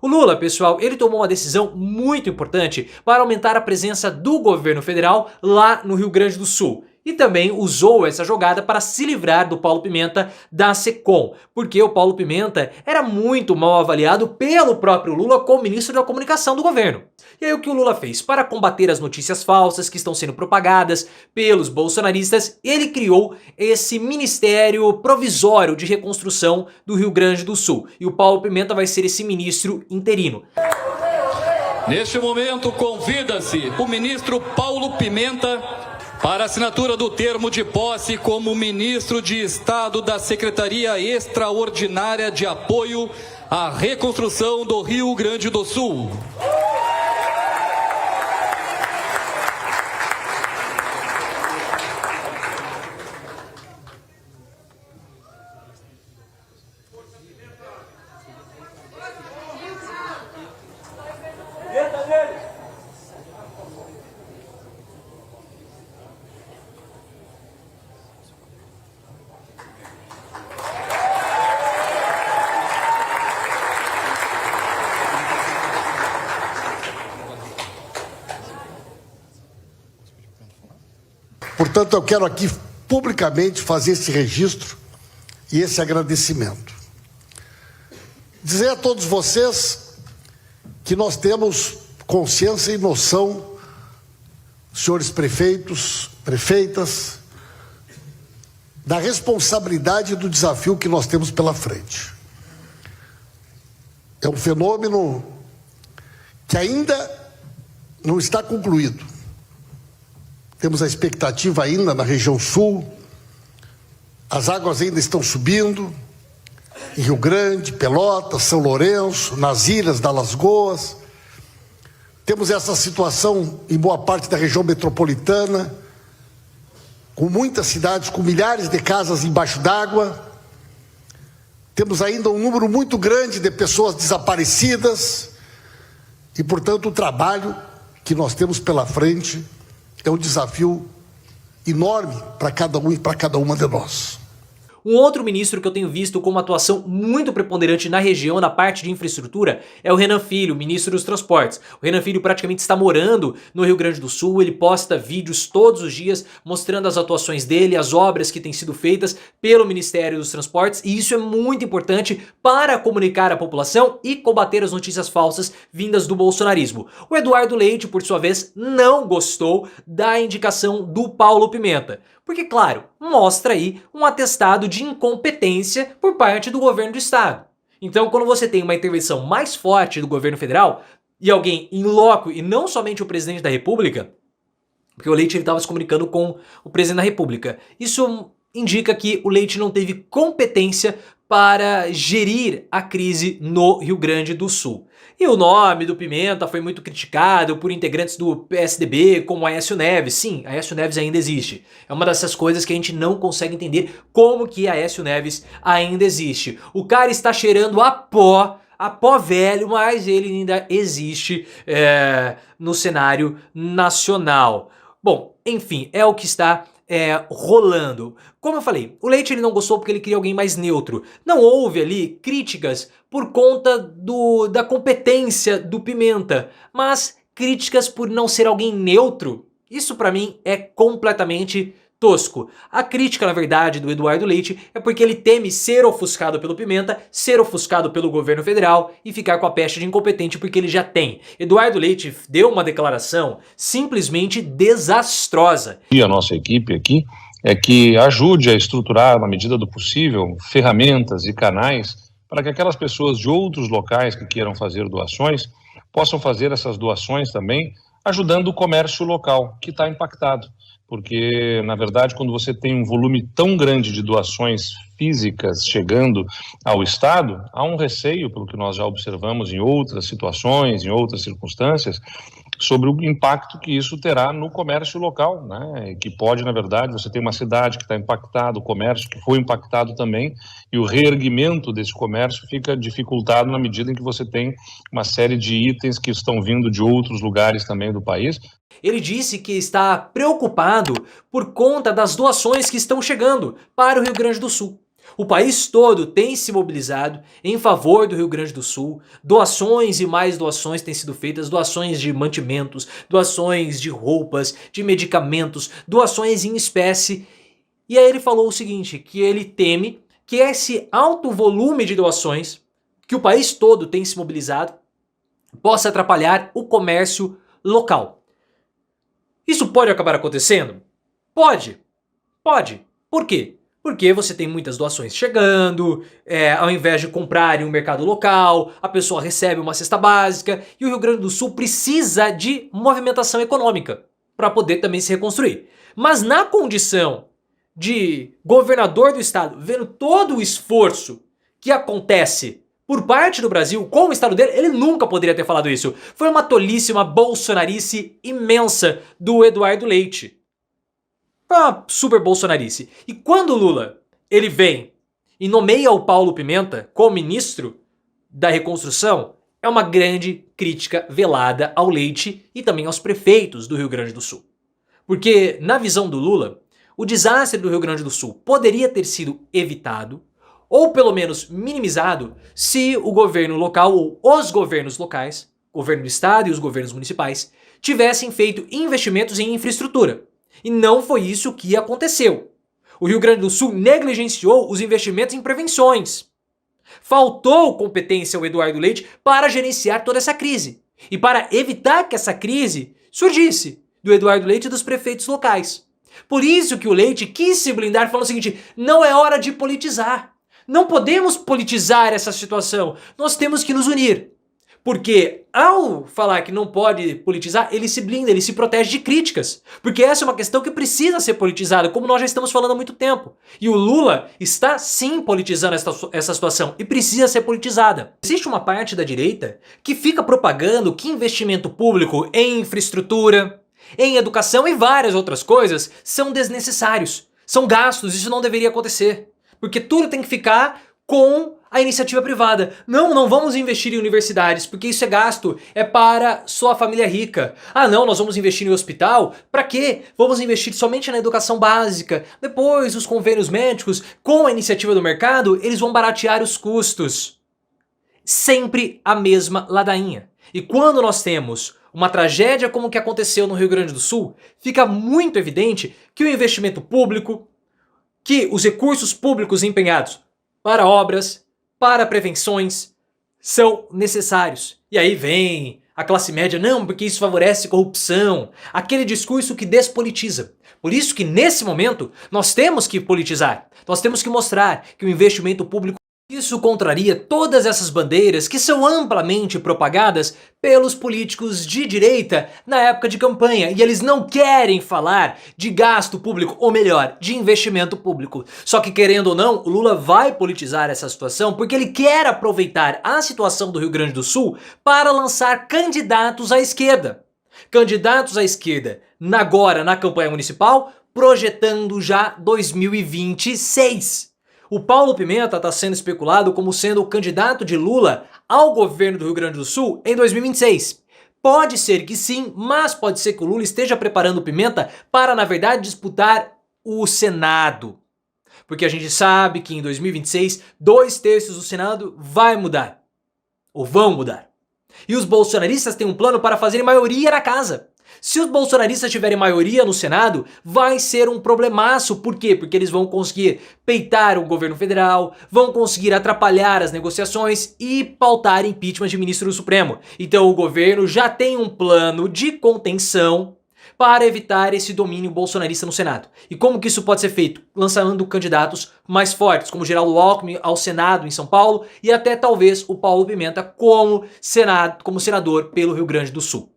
O Lula, pessoal, ele tomou uma decisão muito importante para aumentar a presença do governo federal lá no Rio Grande do Sul. E também usou essa jogada para se livrar do Paulo Pimenta da SECOM, porque o Paulo Pimenta era muito mal avaliado pelo próprio Lula como ministro da comunicação do governo. E aí o que o Lula fez? Para combater as notícias falsas que estão sendo propagadas pelos bolsonaristas, ele criou esse Ministério Provisório de Reconstrução do Rio Grande do Sul. E o Paulo Pimenta vai ser esse ministro interino. Neste momento, convida-se o ministro Paulo Pimenta para a assinatura do termo de posse como ministro de Estado da Secretaria Extraordinária de Apoio à Reconstrução do Rio Grande do Sul. Portanto, eu quero aqui publicamente fazer esse registro e esse agradecimento. Dizer a todos vocês que nós temos consciência e noção, senhores prefeitos, prefeitas, da responsabilidade e do desafio que nós temos pela frente. É um fenômeno que ainda não está concluído. Temos a expectativa ainda na região sul, as águas ainda estão subindo, em Rio Grande, Pelotas, São Lourenço, nas ilhas das Lagoas. Temos essa situação em boa parte da região metropolitana, com muitas cidades, com milhares de casas embaixo d'água. Temos ainda um número muito grande de pessoas desaparecidas e, portanto, o trabalho que nós temos pela frente é um desafio enorme para cada um e para cada uma de nós. Um outro ministro que eu tenho visto com uma atuação muito preponderante na região, na parte de infraestrutura, é o Renan Filho, ministro dos Transportes. O Renan Filho praticamente está morando no Rio Grande do Sul, ele posta vídeos todos os dias mostrando as atuações dele, as obras que têm sido feitas pelo Ministério dos Transportes, e isso é muito importante para comunicar à população e combater as notícias falsas vindas do bolsonarismo. O Eduardo Leite, por sua vez, não gostou da indicação do Paulo Pimenta. Porque, claro, mostra aí um atestado de incompetência por parte do governo do estado. Então, quando você tem uma intervenção mais forte do governo federal e alguém in loco, e não somente o presidente da república, porque o Leite estava se comunicando com o presidente da república, isso indica que o Leite não teve competência para gerir a crise no Rio Grande do Sul. E o nome do Pimenta foi muito criticado por integrantes do PSDB, como Aécio Neves. Sim, Aécio Neves ainda existe. É uma dessas coisas que a gente não consegue entender como que Aécio Neves ainda existe. O cara está cheirando a pó velho, mas ele ainda existe no cenário nacional. Bom, enfim, é o que está rolando. Como eu falei, o Leite ele não gostou porque ele queria alguém mais neutro. Não houve ali críticas por conta da competência do Pimenta, mas críticas por não ser alguém neutro. Isso pra mim é completamente tosco. A crítica, na verdade, do Eduardo Leite é porque ele teme ser ofuscado pelo Pimenta, ser ofuscado pelo governo federal e ficar com a peste de incompetente porque ele já tem. Eduardo Leite deu uma declaração simplesmente desastrosa. E a nossa equipe aqui é que ajude a estruturar, na medida do possível, ferramentas e canais para que aquelas pessoas de outros locais que queiram fazer doações possam fazer essas doações também, ajudando o comércio local, que está impactado. Porque, na verdade, quando você tem um volume tão grande de doações físicas chegando ao Estado, há um receio, pelo que nós já observamos em outras situações, em outras circunstâncias, sobre o impacto que isso terá no comércio local, né? Que pode, na verdade, você tem uma cidade que está impactada, o comércio que foi impactado também, e o reerguimento desse comércio fica dificultado na medida em que você tem uma série de itens que estão vindo de outros lugares também do país. Ele disse que está preocupado por conta das doações que estão chegando para o Rio Grande do Sul. O país todo tem se mobilizado em favor do Rio Grande do Sul, doações e mais doações têm sido feitas, doações de mantimentos, doações de roupas, de medicamentos, doações em espécie. E aí ele falou o seguinte, que ele teme que esse alto volume de doações que o país todo tem se mobilizado possa atrapalhar o comércio local. Isso pode acabar acontecendo? Pode. Por quê? Porque você tem muitas doações chegando, ao invés de comprar em um mercado local, a pessoa recebe uma cesta básica e o Rio Grande do Sul precisa de movimentação econômica para poder também se reconstruir. Mas na condição de governador do estado, vendo todo o esforço que acontece por parte do Brasil com o estado dele, ele nunca poderia ter falado isso. Foi uma tolice, uma bolsonarice imensa do Eduardo Leite. Foi uma super bolsonarice. E quando o Lula ele vem e nomeia o Paulo Pimenta como ministro da reconstrução, é uma grande crítica velada ao Leite e também aos prefeitos do Rio Grande do Sul. Porque, na visão do Lula, o desastre do Rio Grande do Sul poderia ter sido evitado, ou pelo menos minimizado, se o governo local ou os governos locais, o governo do estado e os governos municipais, tivessem feito investimentos em infraestrutura. E não foi isso que aconteceu. O Rio Grande do Sul negligenciou os investimentos em prevenções. Faltou competência ao Eduardo Leite para gerenciar toda essa crise e para evitar que essa crise surgisse do Eduardo Leite e dos prefeitos locais. Por isso que o Leite quis se blindar falando o seguinte, não é hora de politizar. Não podemos politizar essa situação, nós temos que nos unir. Porque ao falar que não pode politizar, ele se blinda, ele se protege de críticas. Porque essa é uma questão que precisa ser politizada, como nós já estamos falando há muito tempo. E o Lula está sim politizando essa situação e precisa ser politizada. Existe uma parte da direita que fica propagando que investimento público em infraestrutura, em educação e várias outras coisas são desnecessários. São gastos, isso não deveria acontecer. Porque tudo tem que ficar com a iniciativa privada. Não vamos investir em universidades, porque isso é gasto, é para só a família rica. Ah não, nós vamos investir em hospital? Para quê? Vamos investir somente na educação básica. Depois, os convênios médicos, com a iniciativa do mercado, eles vão baratear os custos. Sempre a mesma ladainha. E quando nós temos uma tragédia como o que aconteceu no Rio Grande do Sul, fica muito evidente que o investimento público, que os recursos públicos empenhados para obras, para prevenções, são necessários. E aí vem a classe média, não, porque isso favorece corrupção, aquele discurso que despolitiza. Por isso que nesse momento nós temos que politizar, nós temos que mostrar que o investimento público, isso contraria todas essas bandeiras que são amplamente propagadas pelos políticos de direita na época de campanha. E eles não querem falar de gasto público, ou melhor, de investimento público. Só que querendo ou não, o Lula vai politizar essa situação porque ele quer aproveitar a situação do Rio Grande do Sul para lançar candidatos à esquerda. Candidatos à esquerda agora na campanha municipal, projetando já 2026. O Paulo Pimenta está sendo especulado como sendo o candidato de Lula ao governo do Rio Grande do Sul em 2026. Pode ser que sim, mas pode ser que o Lula esteja preparando o Pimenta para, na verdade, disputar o Senado. Porque a gente sabe que em 2026, 2/3 do Senado vai mudar. Ou vão mudar. E os bolsonaristas têm um plano para fazerem maioria na casa. Se os bolsonaristas tiverem maioria no Senado, vai ser um problemaço. Por quê? Porque eles vão conseguir peitar o governo federal, vão conseguir atrapalhar as negociações e pautar impeachment de ministro do Supremo. Então o governo já tem um plano de contenção para evitar esse domínio bolsonarista no Senado. E como que isso pode ser feito? Lançando candidatos mais fortes, como Geraldo Alckmin ao Senado em São Paulo e até talvez o Paulo Pimenta como senador pelo Rio Grande do Sul.